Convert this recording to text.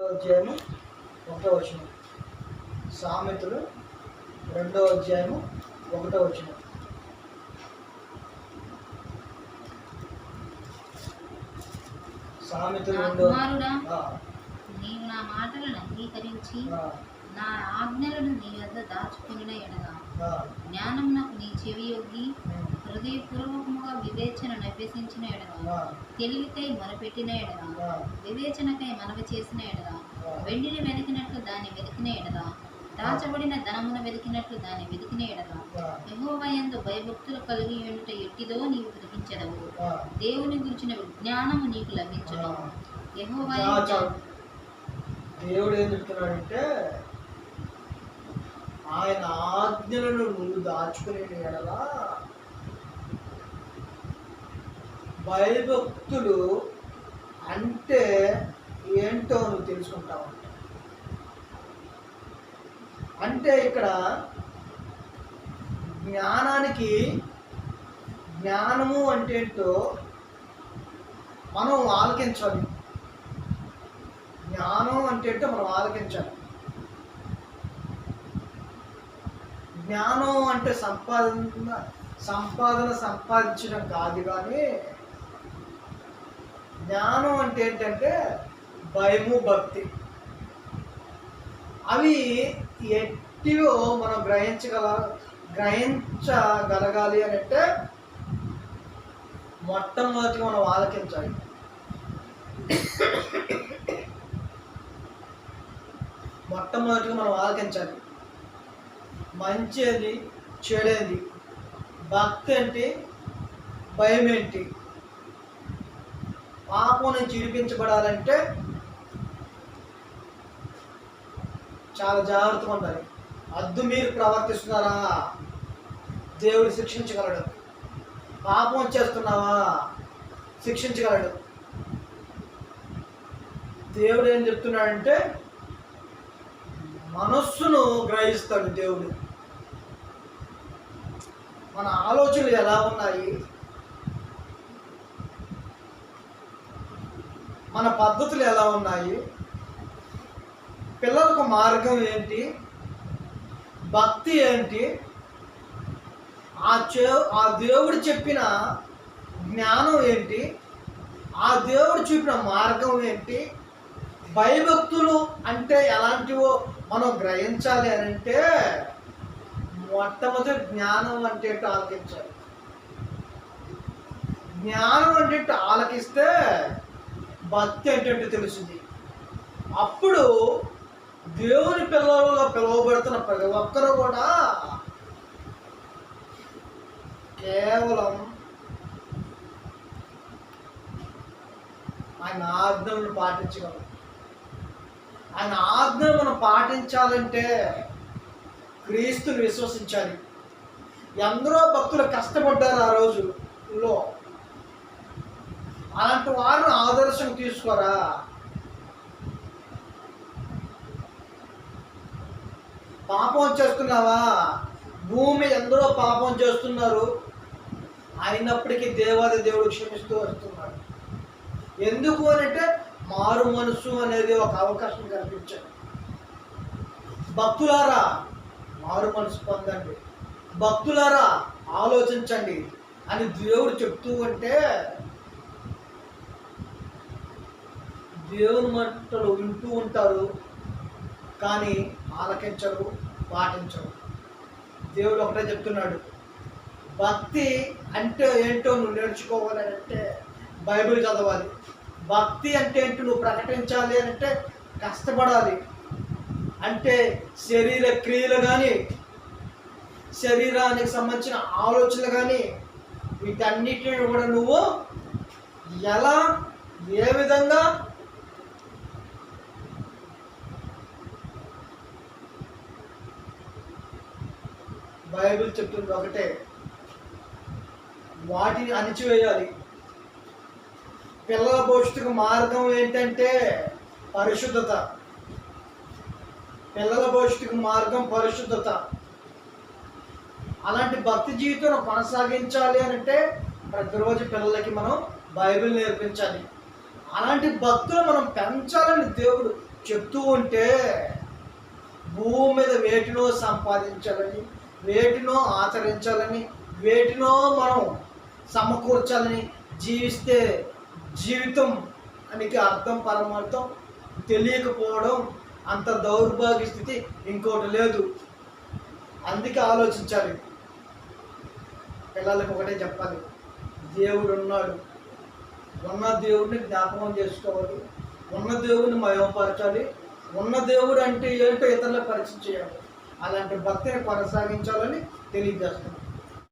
అధ్యాయము 1వ వచనం. సామెతలు 2వ అధ్యాయము 1వ వచనం. సామెతలు 2వ. నీవు నా మాటలను అంగీకరించి నా ఆజ్ఞలను నీ వద్ద దాచుకుని ఎడగా జ్ఞానమునకు నీ చెవి యొగ్గి హృదయపూర్వకముగా వివేచనను అభ్యసించిన ఎడగా తెలివికై మొరపెట్టిన ఎడగా వివేచనకై మనవి చేసిన ఎడగా వెండిని వెతికినట్లు దాన్ని వెతికిన ఎడగా దాచబడిన ధనమును వెతికినట్లు దాన్ని వెతికిన ఎడగా యెహోవా యందు భయభక్తులు కలిగి ఉండుట ఎట్టిదో నీవు గ్రహించదవు. దేవుని గురించిన జ్ఞానము నీకు లభించును. యెహోవా దేవుడు ఏం చెప్తున్నాడంటే, ఆయన ఆజ్ఞలను నువ్వు దాచుకునే ఎడల భయభక్తులు అంటే ఏంటో నువ్వు తెలుసుకుంటావు. అంటే ఇక్కడ జ్ఞానము అంటే ఏంటో మనం ఆలకించాలి. జ్ఞానం అంటే ఏంటో మనం ఆలకించాలి. జ్ఞానం అంటే సంపాదించడం కాదు, కానీ జ్ఞానం అంటే ఏంటంటే భయము, భక్తి. అవి ఎట్టివో మనం గ్రహించగలగాలి అని అంటే మొట్టమొదటిగా మనం ఆలకించాలి. మంచి ఏంటి, చెడేంటి, భక్తి ఏంటి, భయం ఏంటి. పాపం నుంచి విడిపించబడాలంటే చాలా జాగ్రత్తగా ఉండాలి. అద్దు మీరు ప్రవర్తిస్తున్నారా, దేవుడు శిక్షించగలడు. పాపం చేస్తున్నావా, శిక్షించగలడు. దేవుడు ఏం చెప్తున్నాడంటే మనస్సును గ్రహిస్తాడు దేవుడు. మన ఆలోచనలు ఎలా ఉన్నాయి, మన పద్ధతులు ఎలా ఉన్నాయి, పిల్లలకు మార్గం ఏంటి, భక్తి ఏంటి, ఆ దేవుడు చెప్పిన జ్ఞానం ఏంటి, ఆ దేవుడు చూపిన మార్గం ఏంటి, భయభక్తులు అంటే ఎలాంటివో మనం గ్రహించాలి అని అంటే మొట్టమొదటి జ్ఞానం అంటే ఆలకించాలి. జ్ఞానం అంటే ఆలకిస్తే భక్తి అంటే తెలుస్తుంది. అప్పుడు దేవుని పిల్లలుగా పిలువబడుతున్న ప్రతి ఒక్కరూ కూడా కేవలం ఆయన ఆజ్ఞలను పాటించగలరు. ఆయన ఆజ్ఞలు మనం పాటించాలంటే క్రీస్తుని విశ్వసించాలి. ఎందరో భక్తులు కష్టపడ్డారు ఆ రోజుల్లో. అలాంటి వారిని ఆదర్శం తీసుకోరా. పాపం చేస్తున్నావా, భూమి ఎందరో పాపం చేస్తున్నారు, అయినప్పటికీ దేవాది దేవుడు క్షమిస్తూ వస్తున్నాడు. ఎందుకు అంటే మారు మనసు అనేది ఒక అవకాశం కల్పించాడు. భక్తులారా మారు మనసు పొందండి, భక్తులారా ఆలోచించండి అని దేవుడు చెప్తూ ఉంటే దేవుని మాటలు వింటూ ఉంటారు, కానీ ఆలకించరు, పాటించరు. దేవుడు ఒకటే చెప్తున్నాడు, భక్తి అంటే ఏంటో నువ్వు నేర్చుకోవాలి అంటే బైబిల్ చదవాలి. భక్తి అంటే ఏంటో నువ్వు ప్రకటించాలి అంటే కష్టపడాలి. అంటే శరీర క్రియలు కానీ, శరీరానికి సంబంధించిన ఆలోచనలు కానీ, వీటన్నిటిని కూడా నువ్వు ఎలా, ఏ విధంగా బైబిల్ చెప్తుంది ఒకటే, వాటిని అణిచివేయాలి. పిల్లల భవిష్యత్తుకు మార్గం ఏంటంటే పరిశుద్ధత. పిల్లల భవిష్యత్తుకు మార్గం పరిశుద్ధత. అలాంటి భక్తి జీవితం కొనసాగించాలి అంటే ప్రతిరోజు పిల్లలకి మనం బైబిల్ నేర్పించాలి. అలాంటి భక్తులు మనం పెంచాలని దేవుడు చెప్తూ ఉంటే భూమి మీద వేటినో సంపాదించాలని, వేటినో ఆచరించాలని, వేటినో మనం సమకూర్చాలని జీవిస్తే జీవితం అనికి అర్థం పరమార్థం తెలియకపోవడం అంత దౌర్భాగ్య స్థితి ఇంకోటి లేదు. అందుకే ఆలోచించాలి. పిల్లలకు ఒకటే చెప్పాలి, దేవుడు ఉన్నాడు, ఉన్న దేవుడిని జ్ఞాపకం చేసుకోవాలి, ఉన్న దేవుడిని మయోపరచాలి, ఉన్న దేవుడు అంటే ఏంటో ఇతరులకు పరిచయం చేయాలి. అలాంటి భక్తిని కొనసాగించాలని తెలియజేస్తున్నాను.